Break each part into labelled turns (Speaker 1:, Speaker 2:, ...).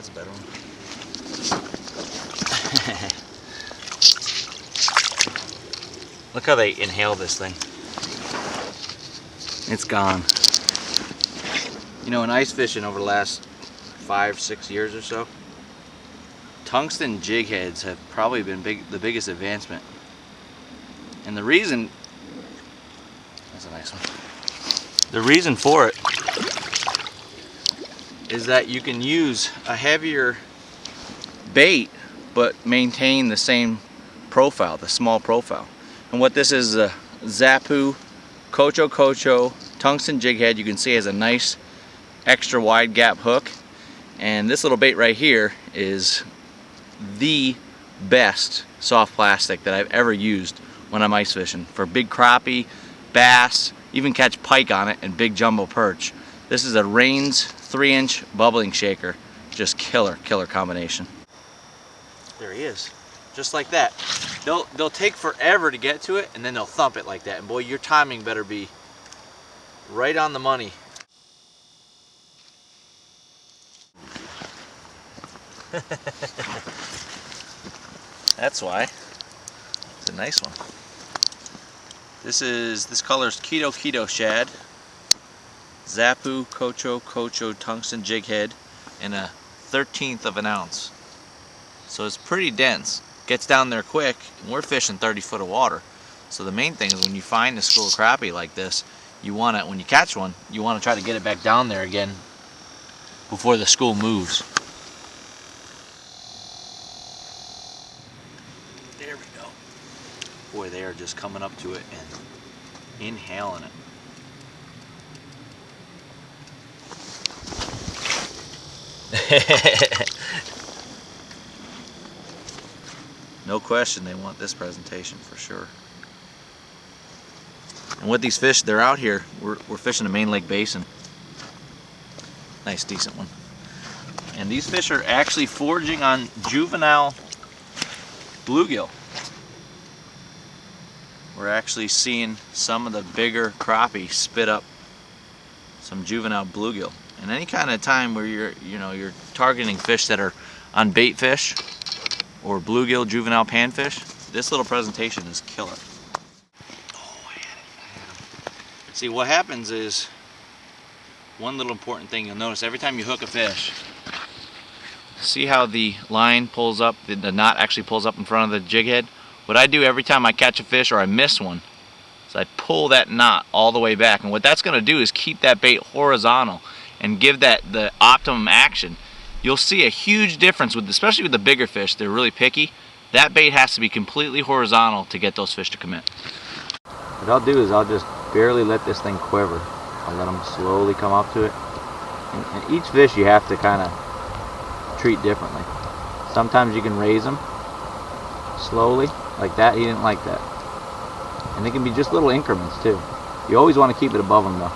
Speaker 1: that's a better one. Look how they inhale this thing. It's gone. You know, in ice fishing over the last 5-6 years or so, tungsten jig heads have probably been the biggest advancement. And the reason, that's a nice one. The reason for it is that you can use a heavier bait but maintain the same profile, the small profile. And what this is a Zappu Kocho tungsten jig head. You can see it has a nice extra wide gap hook. And this little bait right here is the best soft plastic that I've ever used when I'm ice fishing. For big crappie, bass, even catch pike on it, and big jumbo perch. This is a Reins 3-inch bubbling shaker. Just killer combination. There he is, just like that. They'll take forever to get to it, and then they'll thump it like that. And boy, your timing better be right on the money. That's why. It's a nice one. This color is Keto Shad. Zappu Kocho tungsten jig head in a 1/13 of an ounce. So it's pretty dense. Gets down there quick, and we're fishing 30 foot of water. So the main thing is when you find a school of crappie like this, you want to, when you catch one, you want to try to get it back down there again before the school moves. There we go. Boy, they are just coming up to it and inhaling it. No question, they want this presentation for sure. And with these fish, they're out here. We're fishing a main lake basin. Nice, decent one. And these fish are actually foraging on juvenile bluegill. We're actually seeing some of the bigger crappie spit up some juvenile bluegill. And any kind of time where you're targeting fish that are on bait fish or bluegill juvenile panfish, this little presentation is killer. Oh, I had him. See, what happens is, one little important thing you'll notice every time you hook a fish, see how the line pulls up, the knot actually pulls up in front of the jig head? What I do every time I catch a fish or I miss one is I pull that knot all the way back. And what that's going to do is keep that bait horizontal and give that the optimum action. You'll see a huge difference with, especially with the bigger fish. They're really picky. That bait has to be completely horizontal to get those fish to commit. What I'll do is I'll just barely let this thing quiver. I'll let them slowly come up to it. And each fish you have to kind of treat differently. Sometimes you can raise them slowly, like that. He didn't like that. And they can be just little increments too. You always want to keep it above them though.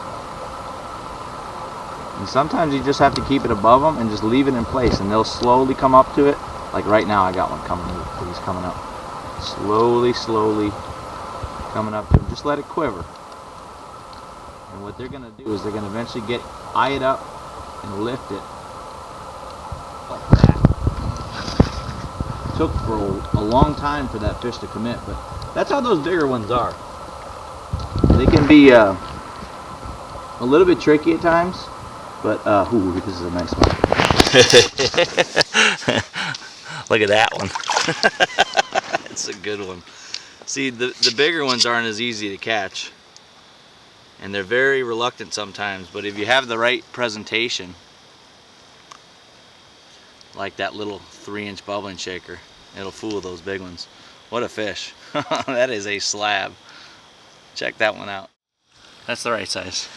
Speaker 1: And sometimes you just have to keep it above them and just leave it in place, and they'll slowly come up to it. Like right now, I got one coming. He's coming up. Slowly coming up to him. Just let it quiver. And what they're going to do is they're going to eventually eye it up and lift it like that. It took for a long time for that fish to commit, but that's how those bigger ones are. They can be a little bit tricky at times. But, ooh, this is a nice one. Look at that one. It's a good one. See, the bigger ones aren't as easy to catch. And they're very reluctant sometimes. But if you have the right presentation, like that little 3-inch bubbling shaker, it'll fool those big ones. What a fish. That is a slab. Check that one out. That's the right size.